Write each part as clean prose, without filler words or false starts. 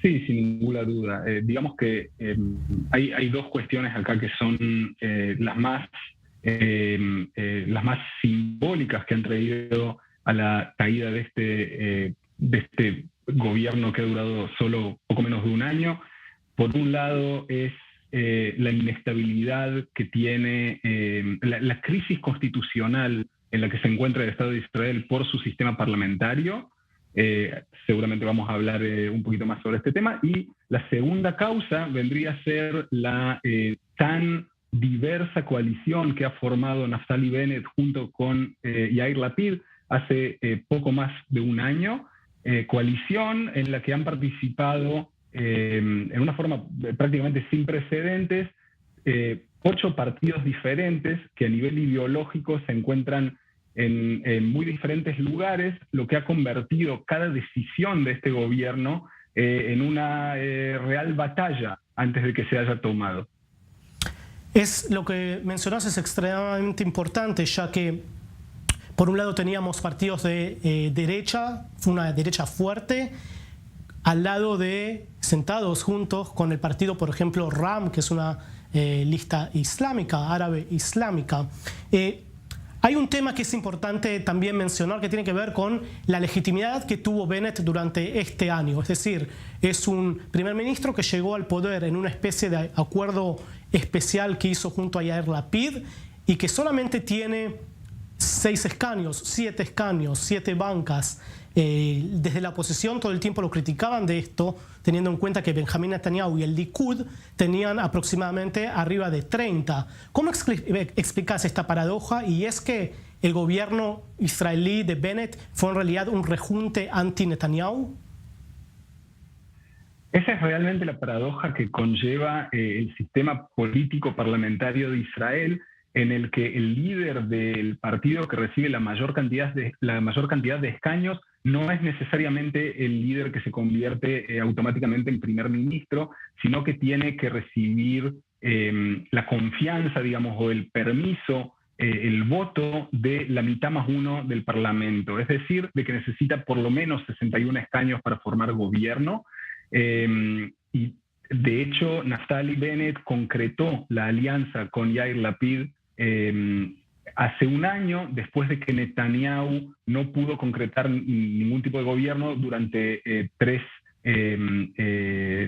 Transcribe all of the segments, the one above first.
Sí, sin ninguna duda. Digamos que hay dos cuestiones acá que son las más simbólicas que han traído a la caída de este gobierno que ha durado solo poco menos de un año. Por un lado es la inestabilidad que tiene, la crisis constitucional en la que se encuentra el Estado de Israel por su sistema parlamentario. Seguramente vamos a hablar un poquito más sobre este tema. Y la segunda causa vendría a ser la tan diversa coalición que ha formado Naftali Bennett junto con Yair Lapid hace poco más de un año, coalición en la que han participado en una forma prácticamente sin precedentes 8 partidos diferentes que a nivel ideológico se encuentran en muy diferentes lugares, lo que ha convertido cada decisión de este gobierno en una real batalla antes de que se haya tomado. Lo que mencionás es extremadamente importante, ya que por un lado teníamos partidos de derecha, una derecha fuerte, al lado sentados juntos con el partido, por ejemplo, RAM, que es una lista islámica, árabe islámica. Hay un tema que es importante también mencionar que tiene que ver con la legitimidad que tuvo Bennett durante este año. Es decir, es un primer ministro que llegó al poder en una especie de acuerdo especial que hizo junto a Yair Lapid y que solamente tiene 6 escaños, 7 escaños, 7 bancas. Desde la oposición todo el tiempo lo criticaban de esto, teniendo en cuenta que Benjamin Netanyahu y el Likud tenían aproximadamente arriba de 30. ¿Cómo explicas esta paradoja? Y es que el gobierno israelí de Bennett fue en realidad un rejunte anti-Netanyahu. Esa es realmente la paradoja que conlleva el sistema político parlamentario de Israel, en el que el líder del partido que recibe la mayor cantidad de escaños no es necesariamente el líder que se convierte automáticamente en primer ministro, sino que tiene que recibir la confianza, digamos, o el permiso, el voto de la mitad más uno del Parlamento. Es decir, de que necesita por lo menos 61 escaños para formar gobierno. Y de hecho, Naftali Bennett concretó la alianza con Yair Lapid hace un año, después de que Netanyahu no pudo concretar ningún tipo de gobierno durante 3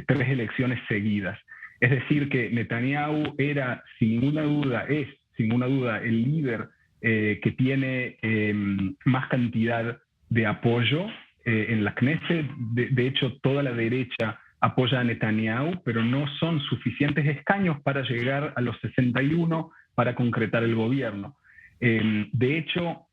elecciones seguidas. Es decir, que Netanyahu era, sin ninguna duda, el líder que tiene más cantidad de apoyo en la Knesset. De hecho, toda la derecha apoya a Netanyahu, pero no son suficientes escaños para llegar a los 61 para concretar el gobierno. De hecho,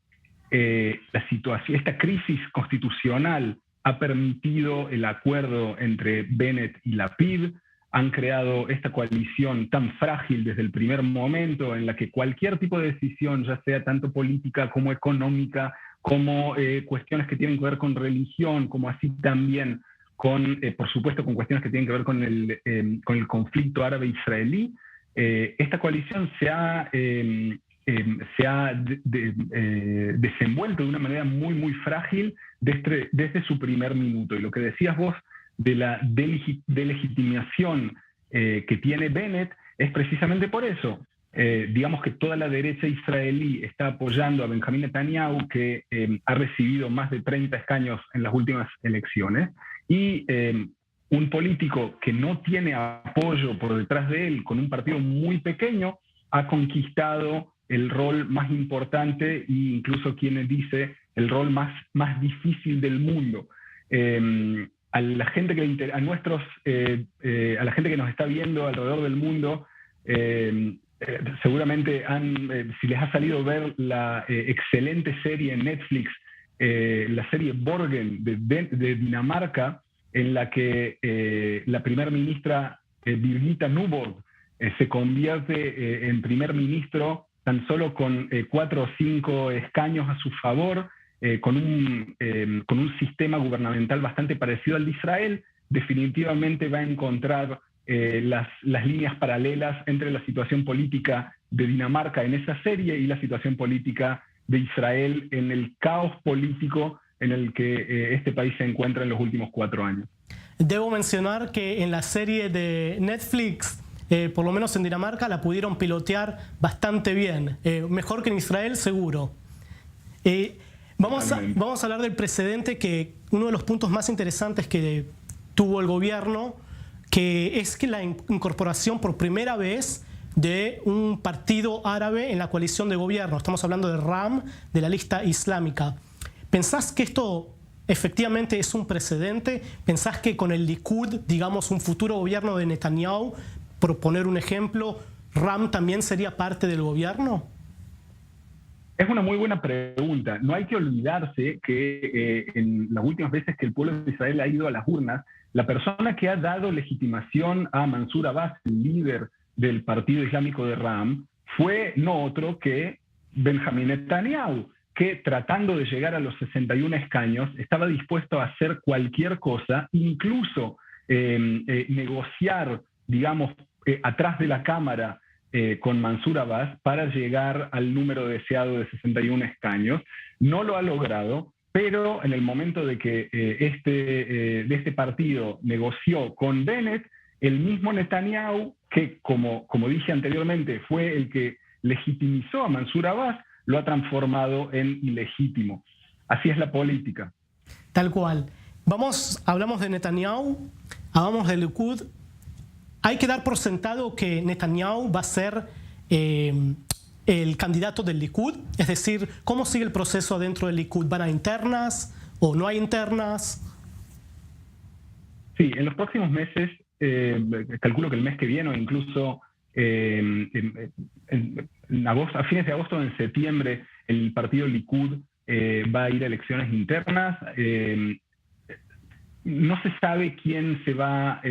esta crisis constitucional ha permitido el acuerdo entre Bennett y Lapid. Han creado esta coalición tan frágil desde el primer momento, en la que cualquier tipo de decisión, ya sea tanto política como económica, como cuestiones que tienen que ver con religión, como así también por supuesto, con cuestiones que tienen que ver con el conflicto árabe-israelí, esta coalición se ha desenvuelto de una manera muy, muy frágil desde su primer minuto. Y lo que decías vos de la delegitimación que tiene Bennett es precisamente por eso. Digamos que toda la derecha israelí está apoyando a Benjamin Netanyahu, que ha recibido más de 30 escaños en las últimas elecciones, y un político que no tiene apoyo por detrás de él, con un partido muy pequeño, ha conquistado el rol más importante e incluso quien dice el rol más difícil del mundo. A la gente a la gente que nos está viendo alrededor del mundo, seguramente si les ha salido ver la excelente serie en Netflix, la serie Borgen de Dinamarca, en la que la primera ministra Birgitta Nyborg se convierte en primer ministro tan solo con 4 o 5 escaños a su favor, con un sistema gubernamental bastante parecido al de Israel. Definitivamente va a encontrar las líneas paralelas entre la situación política de Dinamarca en esa serie y la situación política de Israel en el caos político en el que este país se encuentra en los últimos 4 años. Debo mencionar que en la serie de Netflix, por lo menos en Dinamarca, la pudieron pilotear bastante bien. Mejor que en Israel, seguro. Vamos a hablar del precedente, que uno de los puntos más interesantes que tuvo el gobierno, que es que la incorporación por primera vez de un partido árabe en la coalición de gobierno. Estamos hablando de RAM, de la lista islámica. ¿Pensás que esto efectivamente es un precedente? ¿Pensás que con el Likud, digamos, un futuro gobierno de Netanyahu, por poner un ejemplo, RAM también sería parte del gobierno? Es una muy buena pregunta. No hay que olvidarse que en las últimas veces que el pueblo de Israel ha ido a las urnas, la persona que ha dado legitimación a Mansur Abbas, el líder del Partido Islámico de RAM, fue no otro que Benjamín Netanyahu, que tratando de llegar a los 61 escaños estaba dispuesto a hacer cualquier cosa, incluso negociar, digamos, atrás de la cámara con Mansur Abbas para llegar al número deseado de 61 escaños. No lo ha logrado, pero en el momento de que de este partido negoció con Bennett, el mismo Netanyahu, que como dije anteriormente, fue el que legitimizó a Mansur Abbas, lo ha transformado en ilegítimo. Así es la política. Tal cual. Hablamos de Netanyahu, hablamos del Likud. Hay que dar por sentado que Netanyahu va a ser el candidato del Likud. Es decir, ¿cómo sigue el proceso dentro del Likud? ¿Van a internas o no hay internas? Sí, en los próximos meses, calculo que el mes que viene o incluso a fines de agosto o en septiembre, el partido Likud va a ir a elecciones internas. No se sabe quién se va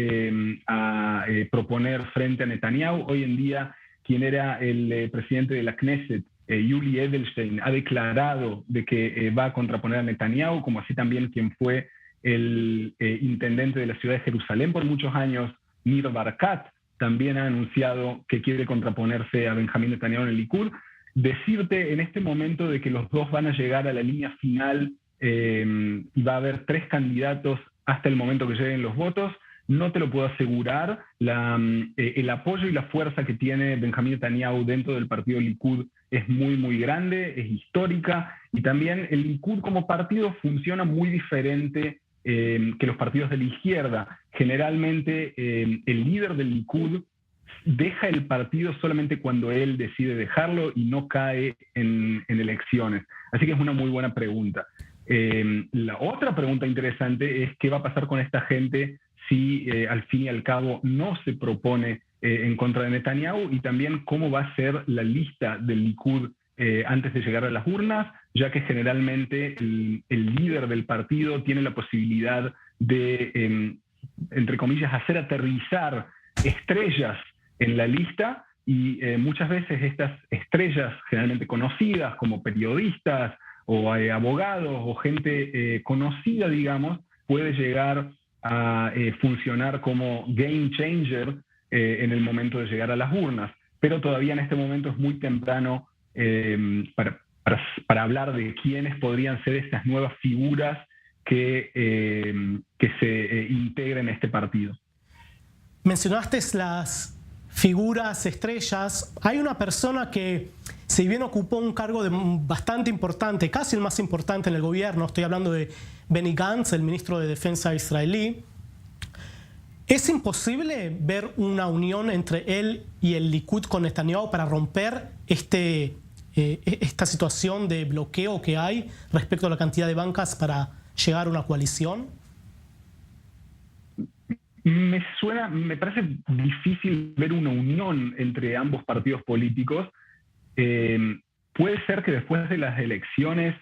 a proponer frente a Netanyahu. Hoy en día, quien era el presidente de la Knesset, Yuli Edelstein, ha declarado de que va a contraponer a Netanyahu, como así también quien fue el intendente de la ciudad de Jerusalén por muchos años, Nir Barkat, también ha anunciado que quiere contraponerse a Benjamín Netanyahu en el Likud. Decirte en este momento de que los dos van a llegar a la línea final y va a haber 3 candidatos hasta el momento que lleguen los votos, no te lo puedo asegurar. El apoyo y la fuerza que tiene Benjamín Netanyahu dentro del partido Likud es muy, muy grande, es histórica, y también el Likud como partido funciona muy diferente que los partidos de la izquierda. Generalmente el líder del Likud deja el partido solamente cuando él decide dejarlo y no cae en elecciones. Así que es una muy buena pregunta. La otra pregunta interesante es qué va a pasar con esta gente si al fin y al cabo no se propone en contra de Netanyahu, y también cómo va a ser la lista del Likud antes de llegar a las urnas, ya que generalmente el líder del partido tiene la posibilidad de, entre comillas, hacer aterrizar estrellas en la lista, y muchas veces estas estrellas generalmente conocidas como periodistas o abogados o gente conocida, digamos, puede llegar a funcionar como game changer en el momento de llegar a las urnas. Pero todavía en este momento es muy temprano para hablar de quiénes podrían ser estas nuevas figuras que se integren en este partido. Mencionaste las figuras, estrellas. Hay una persona que, si bien ocupó un cargo bastante importante, casi el más importante en el gobierno, estoy hablando de Benny Gantz, el ministro de Defensa israelí. ¿Es imposible ver una unión entre él y el Likud con Netanyahu para romper esta situación de bloqueo que hay respecto a la cantidad de bancas para llegar a una coalición? Me parece difícil ver una unión entre ambos partidos políticos. Puede ser que después de las elecciones,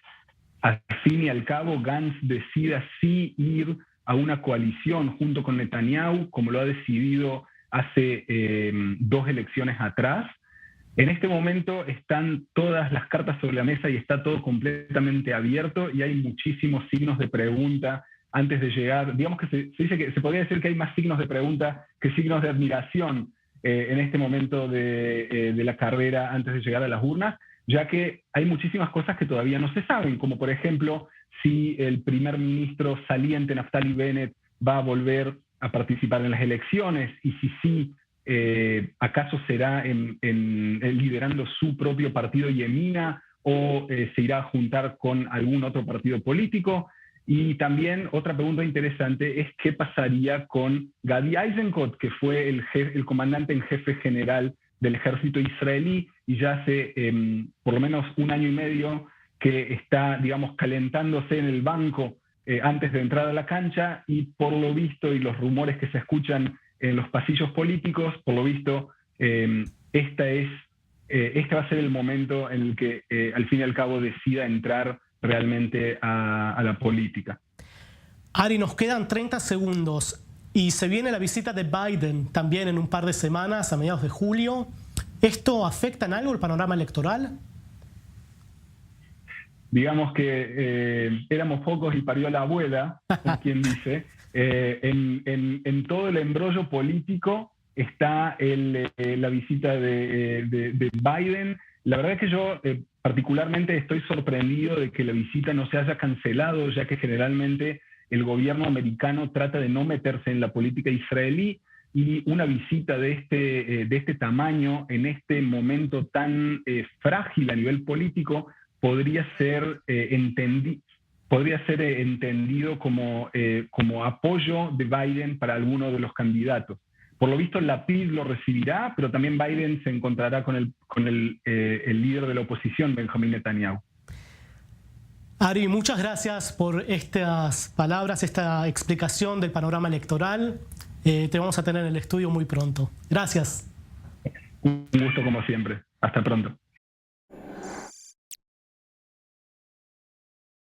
al fin y al cabo, Gantz decida sí ir a una coalición junto con Netanyahu, como lo ha decidido hace 2 elecciones atrás. En este momento están todas las cartas sobre la mesa y está todo completamente abierto, y hay muchísimos signos de pregunta antes de llegar. Digamos que se dice que se podría decir que hay más signos de pregunta que signos de admiración en este momento de la carrera antes de llegar a las urnas, ya que hay muchísimas cosas que todavía no se saben, como por ejemplo si el primer ministro saliente Naftali Bennett va a volver a participar en las elecciones y si sí, ¿acaso será liderando su propio partido Yemina o se irá a juntar con algún otro partido político? Y también otra pregunta interesante es qué pasaría con Gadi Eisenkot, que fue el comandante en jefe general del ejército israelí y ya hace por lo menos un año y medio que está, digamos, calentándose en el banco antes de entrar a la cancha, y por lo visto, y los rumores que se escuchan en los pasillos políticos, por lo visto, este va a ser el momento en el que al fin y al cabo decida entrar realmente a la política. Ari, nos quedan 30 segundos y se viene la visita de Biden también en un par de semanas, a mediados de julio. ¿Esto afecta en algo el panorama electoral? Digamos que éramos pocos y parió la abuela, como quien dice. En todo el embrollo político está la visita de Biden. La verdad es que yo particularmente estoy sorprendido de que la visita no se haya cancelado, ya que generalmente el gobierno americano trata de no meterse en la política israelí, y una visita de este tamaño en este momento tan frágil a nivel político podría ser entendido como apoyo de Biden para alguno de los candidatos. Por lo visto, Lapid lo recibirá, pero también Biden se encontrará con el líder de la oposición, Benjamin Netanyahu. Ari, muchas gracias por estas palabras, esta explicación del panorama electoral. Te vamos a tener en el estudio muy pronto. Gracias. Un gusto como siempre. Hasta pronto.